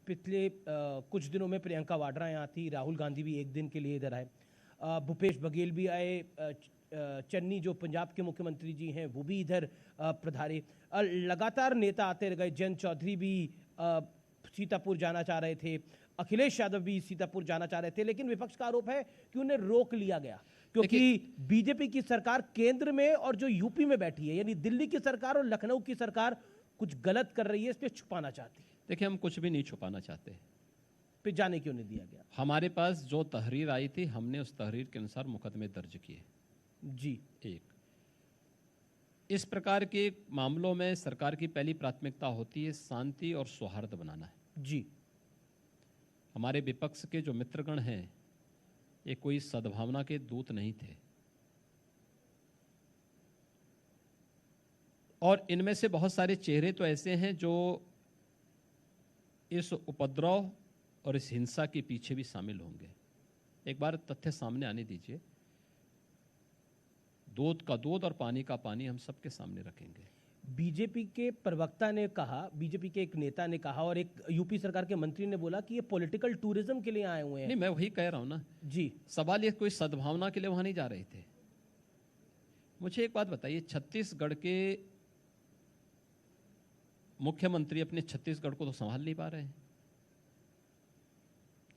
पिछले कुछ दिनों में प्रियंका वाड्रा यहाँ थी, राहुल गांधी भी एक दिन के लिए इधर आए, भूपेश बघेल भी आए, चन्नी जो पंजाब के मुख्यमंत्री जी हैं वो भी इधर पधारे। लगातार नेता आते गए, जयंत चौधरी भी सीतापुर जाना चाह रहे थे, अखिलेश यादव भी सीतापुर जाना चाह रहे थे, लेकिन विपक्ष का आरोप है कि उन्हें रोक लिया गया क्योंकि बीजेपी की सरकार केंद्र में और जो यूपी में बैठी है, यानी दिल्ली की सरकार और लखनऊ की सरकार कुछ गलत कर रही है, इसलिए छुपाना चाहती है। देखिए, हम कुछ भी नहीं छुपाना चाहते। फिर जाने क्यों नहीं दिया गया? हमारे पास जो तहरीर आई थी, हमने उस तहरीर के अनुसार मुकदमे दर्ज किए। जी, एक इस प्रकार के मामलों में सरकार की पहली प्राथमिकता होती है शांति और सौहार्द बनाना है। जी, हमारे विपक्ष के जो मित्रगण हैं, ये कोई सद्भावना के दूत नहीं थे, और इनमें से बहुत सारे चेहरे तो ऐसे हैं जो इस उपद्रव और इस हिंसा के पीछे भी शामिल होंगे। एक बार तथ्य सामने आने दीजिए, दूध का दूध और पानी का पानी हम सबके सामने रखेंगे। बीजेपी के प्रवक्ता ने कहा, बीजेपी के एक नेता ने कहा और एक यूपी सरकार के मंत्री ने बोला कि ये पॉलिटिकल टूरिज्म के लिए आए हुए हैं। नहीं, मैं वही कह रहा हूं ना जी, सवाल ये कोई सद्भावना के लिए वहां नहीं जा रहे थे। मुझे एक बात बताइए, छत्तीसगढ़ के मुख्यमंत्री अपने छत्तीसगढ़ को तो संभाल नहीं पा रहे हैं।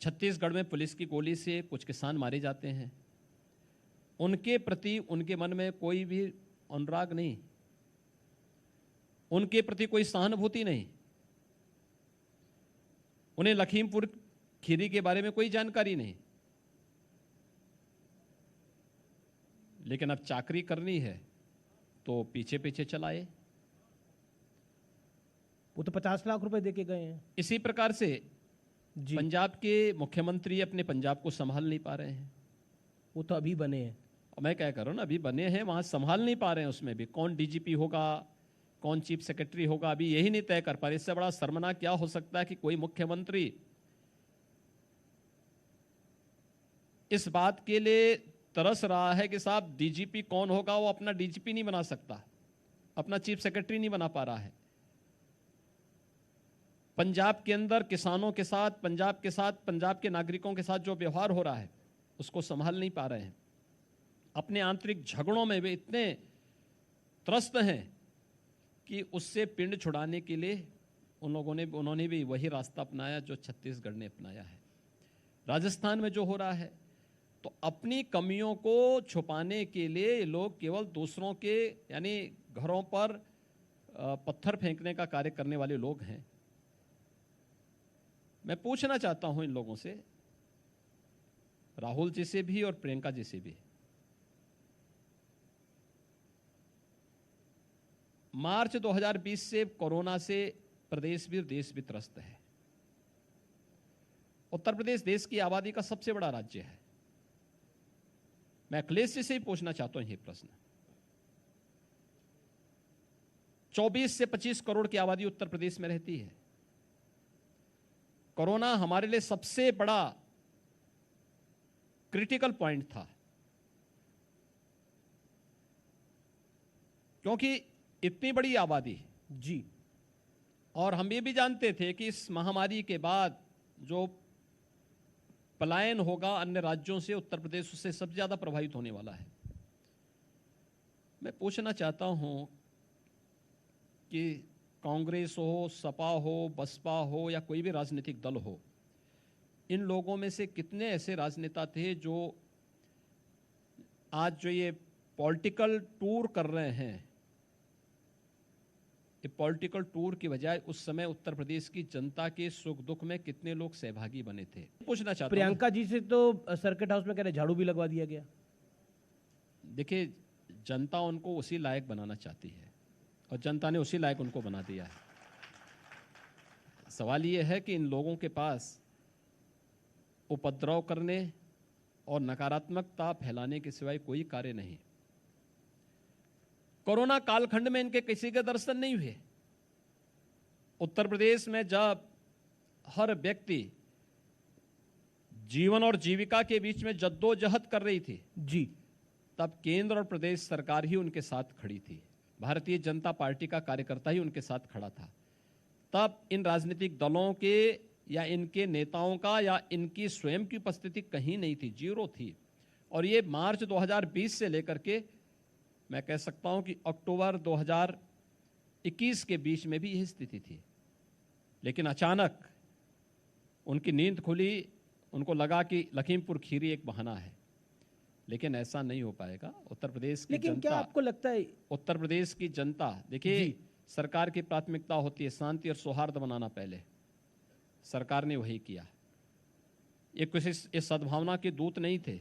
छत्तीसगढ़ में पुलिस की गोली से कुछ किसान मारे जाते हैं, उनके प्रति उनके मन में कोई भी अनुराग नहीं, उनके प्रति कोई सहानुभूति नहीं, उन्हें लखीमपुर खीरी के बारे में कोई जानकारी नहीं। लेकिन अब चाकरी करनी है तो पीछे पीछे चलाए। वो तो 50 लाख रुपए देके गए हैं। इसी प्रकार से जी, पंजाब के मुख्यमंत्री अपने पंजाब को संभाल नहीं पा रहे हैं। वो तो अभी बने हैं। और मैं क्या कर रहा हूं ना, अभी बने हैं, वहां संभाल नहीं पा रहे हैं। उसमें भी कौन डीजीपी होगा, कौन चीफ सेक्रेटरी होगा, अभी यही नहीं तय कर पा रहे। इससे बड़ा शर्मनाक क्या हो सकता है कि कोई मुख्यमंत्री इस बात के लिए तरस रहा है कि साहब डीजीपी कौन होगा, वो अपना डीजीपी नहीं बना सकता, अपना चीफ सेक्रेटरी नहीं बना पा रहा है। पंजाब के अंदर किसानों के साथ, पंजाब के साथ, पंजाब के नागरिकों के साथ जो व्यवहार हो रहा है उसको संभाल नहीं पा रहे हैं। अपने आंतरिक झगड़ों में वे इतने त्रस्त हैं कि उससे पिंड छुड़ाने के लिए उन्होंने भी वही रास्ता अपनाया जो छत्तीसगढ़ ने अपनाया है। राजस्थान में जो हो रहा है, तो अपनी कमियों को छुपाने के लिए लोग केवल दूसरों के यानी घरों पर पत्थर फेंकने का कार्य करने वाले लोग हैं। मैं पूछना चाहता हूं इन लोगों से, राहुल जी से भी और प्रियंका जी से भी, मार्च 2020 से कोरोना से प्रदेश भी देश भी त्रस्त है। उत्तर प्रदेश देश की आबादी का सबसे बड़ा राज्य है। मैं अखिलेश जी से ही पूछना चाहता हूं ये प्रश्न। 24 से 25 करोड़ की आबादी उत्तर प्रदेश में रहती है। कोरोना हमारे लिए सबसे बड़ा क्रिटिकल पॉइंट था, क्योंकि इतनी बड़ी आबादी जी, और हम ये भी जानते थे कि इस महामारी के बाद जो पलायन होगा अन्य राज्यों से, उत्तर प्रदेश उससे सबसे ज्यादा प्रभावित होने वाला है। मैं पूछना चाहता हूं कि कांग्रेस हो, सपा हो, बसपा हो या कोई भी राजनीतिक दल हो, इन लोगों में से कितने ऐसे राजनेता थे जो आज जो ये पॉलिटिकल टूर कर रहे हैं, ये पॉलिटिकल टूर की बजाय उस समय उत्तर प्रदेश की जनता के सुख दुख में कितने लोग सहभागी बने थे? पूछना चाहता हूं। प्रियंका जी से तो सर्किट हाउस में कह रहे झाड़ू भी लगवा दिया गया। देखिए, जनता उनको उसी लायक बनाना चाहती है और जनता ने उसी लायक उनको बना दिया है। सवाल यह है कि इन लोगों के पास उपद्रव करने और नकारात्मकता फैलाने के सिवाय कोई कार्य नहीं। कोरोना कालखंड में इनके किसी के दर्शन नहीं हुए। उत्तर प्रदेश में जब हर व्यक्ति जीवन और जीविका के बीच में जद्दोजहद कर रही थी जी, तब केंद्र और प्रदेश सरकार ही उनके साथ खड़ी थी। भारतीय जनता पार्टी का कार्यकर्ता ही उनके साथ खड़ा था। तब इन राजनीतिक दलों के या इनके नेताओं का या इनकी स्वयं की उपस्थिति कहीं नहीं थी, जीरो थी। और ये मार्च 2020 से लेकर के मैं कह सकता हूं कि अक्टूबर 2021 के बीच में भी यही स्थिति थी। लेकिन अचानक उनकी नींद खुली, उनको लगा कि लखीमपुर खीरी एक बहाना है, लेकिन ऐसा नहीं हो पाएगा। उत्तर प्रदेश की लेकिन क्या जनता, आपको लगता है उत्तर प्रदेश की जनता, देखिए सरकार की प्राथमिकता होती है शांति और सौहार्द बनाना, पहले सरकार ने वही किया। ये किसी इस सद्भावना के दूत नहीं थे,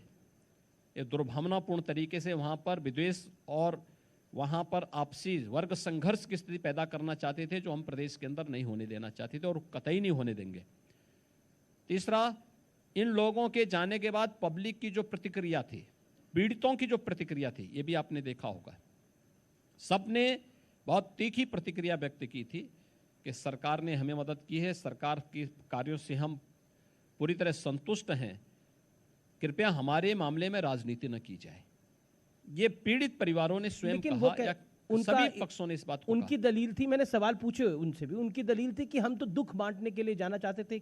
ये दुर्भावनापूर्ण तरीके से वहां पर विद्वेष और वहां पर आपसी वर्ग संघर्ष की स्थिति पैदा करना चाहते थे, जो हम प्रदेश के अंदर नहीं होने देना चाहते थे और कतई नहीं होने देंगे। तीसरा, इन लोगों के जाने के बाद पब्लिक की जो प्रतिक्रिया थी, पीड़ितों की जो प्रतिक्रिया थी, ये भी आपने देखा होगा। सबने बहुत तीखी प्रतिक्रिया व्यक्त की थी कि सरकार ने हमें मदद की है, सरकार के कार्यों से हम पूरी तरह संतुष्ट हैं, कृपया हमारे मामले में राजनीति न की जाए। ये पीड़ित परिवारों ने स्वयं कहा, या सभी पक्षों ने इस बात को उनकी दलील थी, मैंने सवाल पूछे उनसे भी, उनकी दलील थी कि हम तो दुख बांटने के लिए जाना चाहते थे।